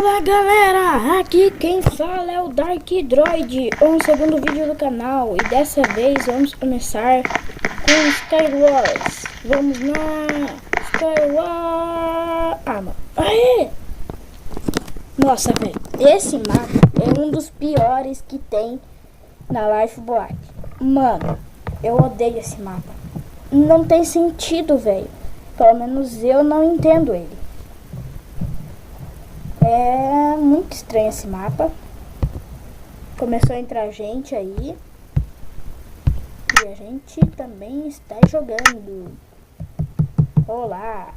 Fala galera, aqui quem fala é o Dark Droid, um segundo vídeo do canal, e dessa vez vamos começar com Skywars. Vamos lá, Skywars. Ah, mano, aê! Nossa, velho, esse mapa é um dos piores que tem na Lifeboat. Mano, eu odeio esse mapa. Não tem sentido, velho. Pelo menos eu não entendo ele. É muito estranho esse mapa. Começou a entrar gente aí. E a gente também está jogando. Olá.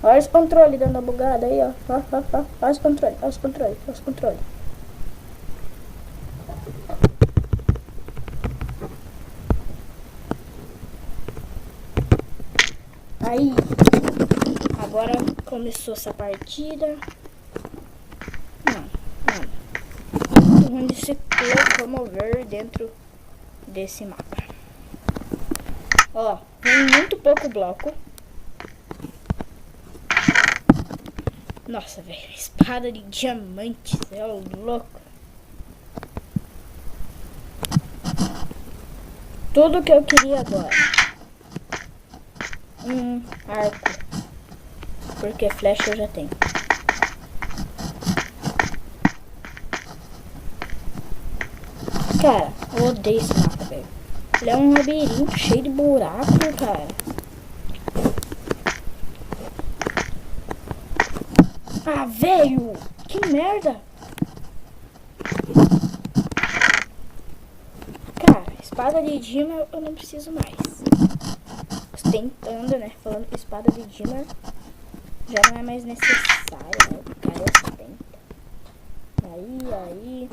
Olha os controles dando a bugada aí, ó. Olha os controles, olha os controles, olha os controles. Aí, agora começou essa partida. Não. Onde se locomover dentro desse mapa. Ó, tem muito pouco bloco. Nossa, velho, espada de diamantes, é louco. Tudo que eu queria agora. Um arco, porque flecha eu já tenho. Cara, eu odeio esse mapa, velho. Ele é um labirinto cheio de buraco, cara. Ah, velho, que merda. Cara, espada de Dima eu não preciso mais. Tentando, né? Falando que espada de Dima já não é mais necessária, né? O cara tenta. Aí.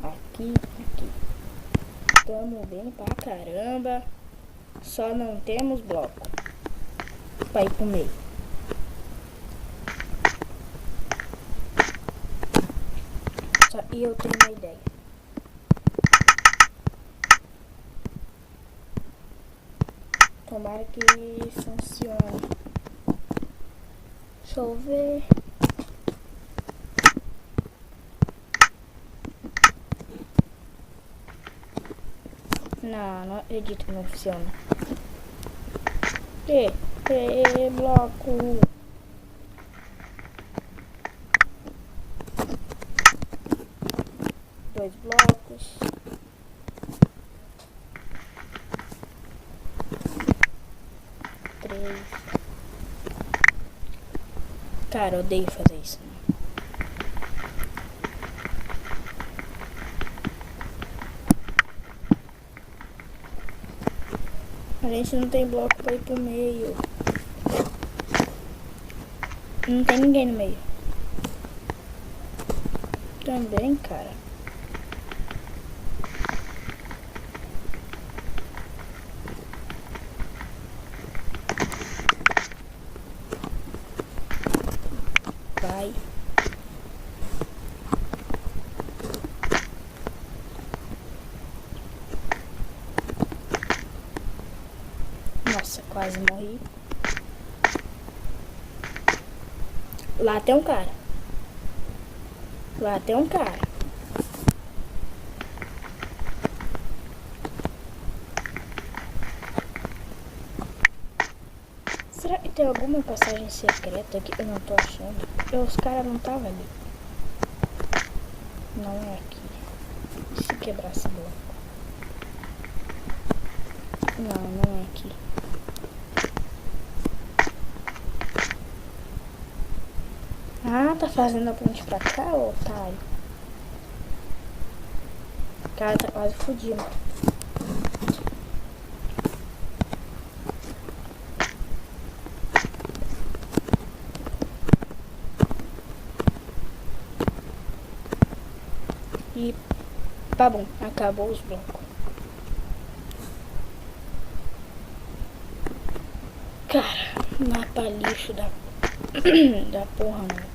Aqui. Tamo bem pra caramba. Só não temos bloco pra ir pro meio. E eu tenho uma ideia. Tomara que funcione. Deixa eu ver. Não acredito que não funciona. Bloco. Dois blocos. Cara, eu odeio fazer isso. A gente não tem bloco pra ir pro meio. Não tem ninguém no meio. Também, cara. Vai. Nossa, quase morri. Lá tem um cara. Será que tem alguma passagem secreta que eu não tô achando? Os caras não estavam ali. Não é aqui. E se quebrar esse bloco? Não é aqui. Ah, tá fazendo a ponte pra cá, ô otário. O cara tá quase fudido. E tá bom, acabou os blocos. Cara, mapa lixo da porra, mano.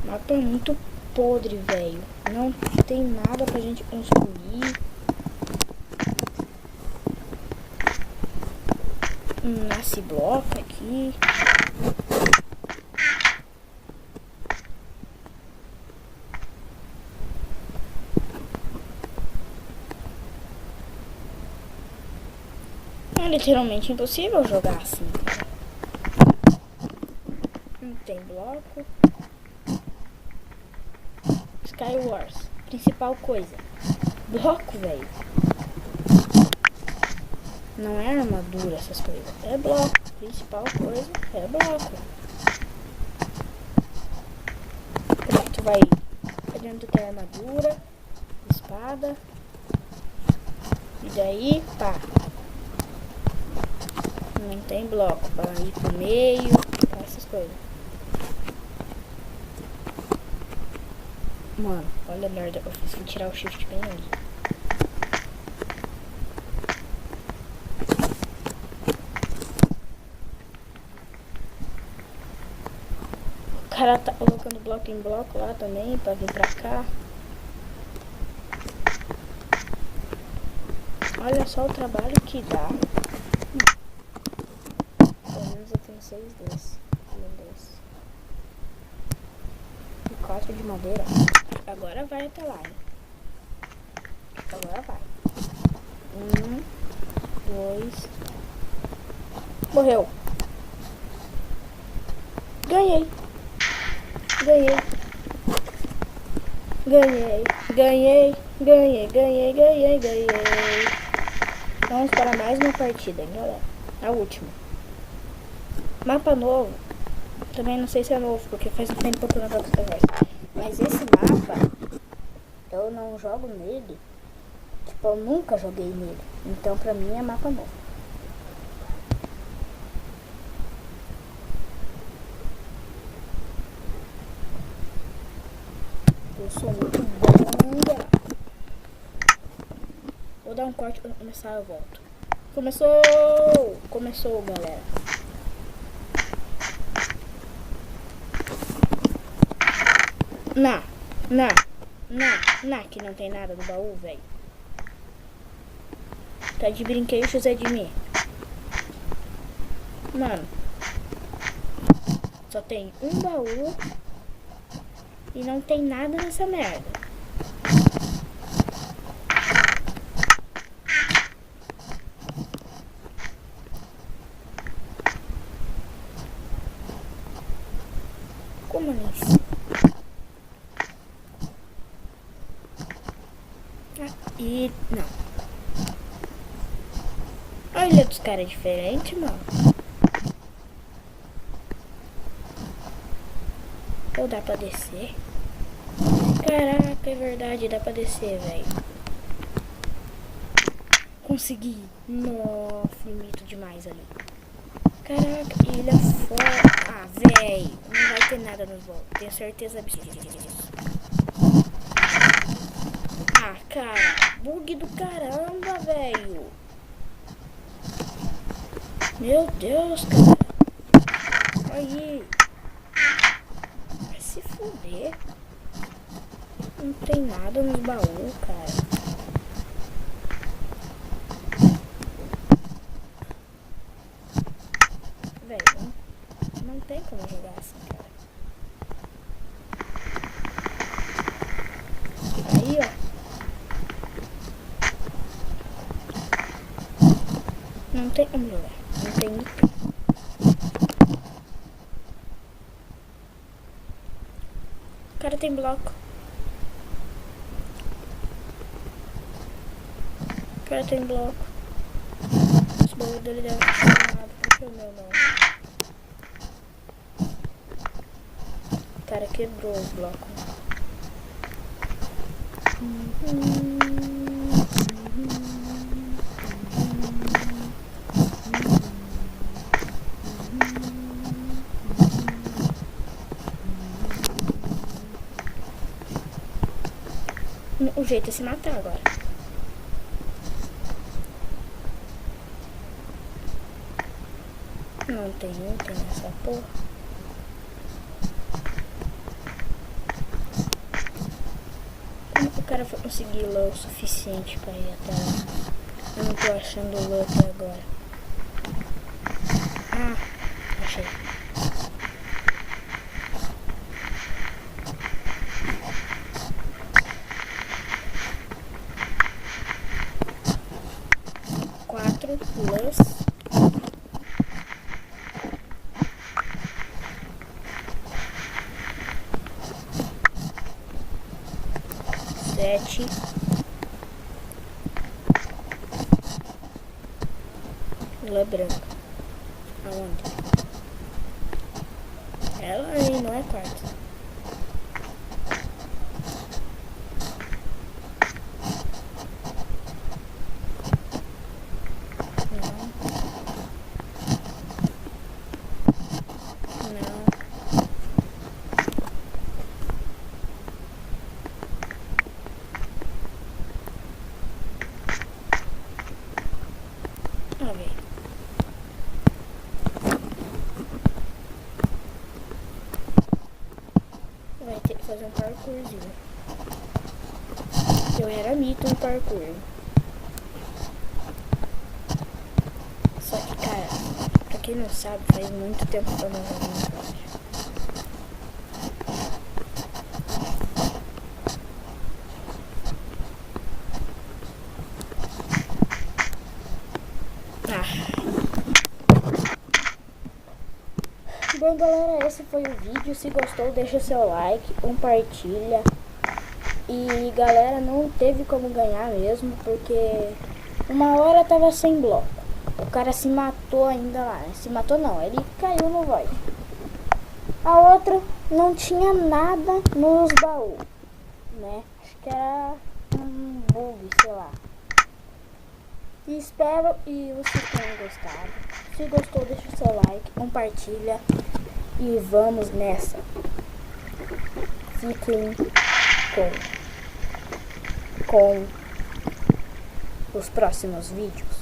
Mapa é muito podre, velho. Não tem nada pra gente construir. Nasce bloco aqui. É literalmente impossível jogar assim, cara. Não tem bloco. Skywars. Principal coisa. Bloco, velho. Não é armadura essas coisas. É bloco. Principal coisa é bloco. Porque tu vai dentro ter armadura, espada. E daí, pá. Não tem bloco para ir pro meio, essas coisas. Mano, olha a merda, eu fiz que tirar o shift bem ali. O cara tá colocando bloco em bloco lá também, pra vir pra cá. Olha só o trabalho que dá. Pelo menos eu tenho 6 desse. E um desse. E 4 de madeira. Agora vai até lá, hein? Agora vai. 1, 2. Morreu. Ganhei. Ganhei. Ganhei. Ganhei. Ganhei. Ganhei. Ganhei. Ganhei. Vamos para mais uma partida, hein, galera? A última. Mapa novo. Também não sei se é novo, porque faz um tempo que eu não jogo essa conversa. Mas esse mapa, eu não jogo nele. Tipo, eu nunca joguei nele. Então, pra mim, é mapa novo. Eu sou muito bom. Vou dar um corte pra começar, eu volto. Começou! Começou, galera. Que não tem nada no baú, velho. Tá de brinquedo, José de mim. Mano. Só tem um baú. E não tem nada nessa merda. Como nisso? E não. Olha dos caras diferentes, mano. Ou dá pra descer? Caraca, é verdade, dá pra descer, velho. Consegui. Nossa, bonito demais ali. Caraca, ilha fora. Ah, velho. Não vai ter nada nos voos. Tenho certeza disso. Ah, cara. Bug do caramba, velho. Meu Deus, cara. Aí. Vai se fuder. Não tem nada nos baús, cara. Velho, não tem como jogar assim, cara. Aí, ó. Não tem como jogar. Não tem ninguém. O cara tem bloco. O cara tem bloco. Esse baú dele deve estar chamado. Por que o meu não? O cara quebrou os blocos. O jeito é se matar agora. Não tem essa porra. Como que o cara foi conseguir lã o suficiente pra ir até lá? Eu não tô achando lã até agora. Ah, achei. Quatro lãs. Sete. Lã branca. Aonde? Ela aí, não é quarto. Vai ter que fazer um parkourzinho. Eu era mito no parkour. Só que, cara, pra quem não sabe, faz muito tempo que eu não jogo Minecraft. Bom, galera, esse foi o vídeo. Se gostou, deixa seu like, compartilha. E, galera, não teve como ganhar mesmo, porque uma hora tava sem bloco. O cara se matou ainda lá, né? Se matou não, ele caiu no void. A outra não tinha nada nos baús, né? Acho que era um bug, sei lá. E espero que vocês tenham gostado. Se gostou, deixa o seu like, compartilha e vamos nessa. Fiquem com os próximos vídeos.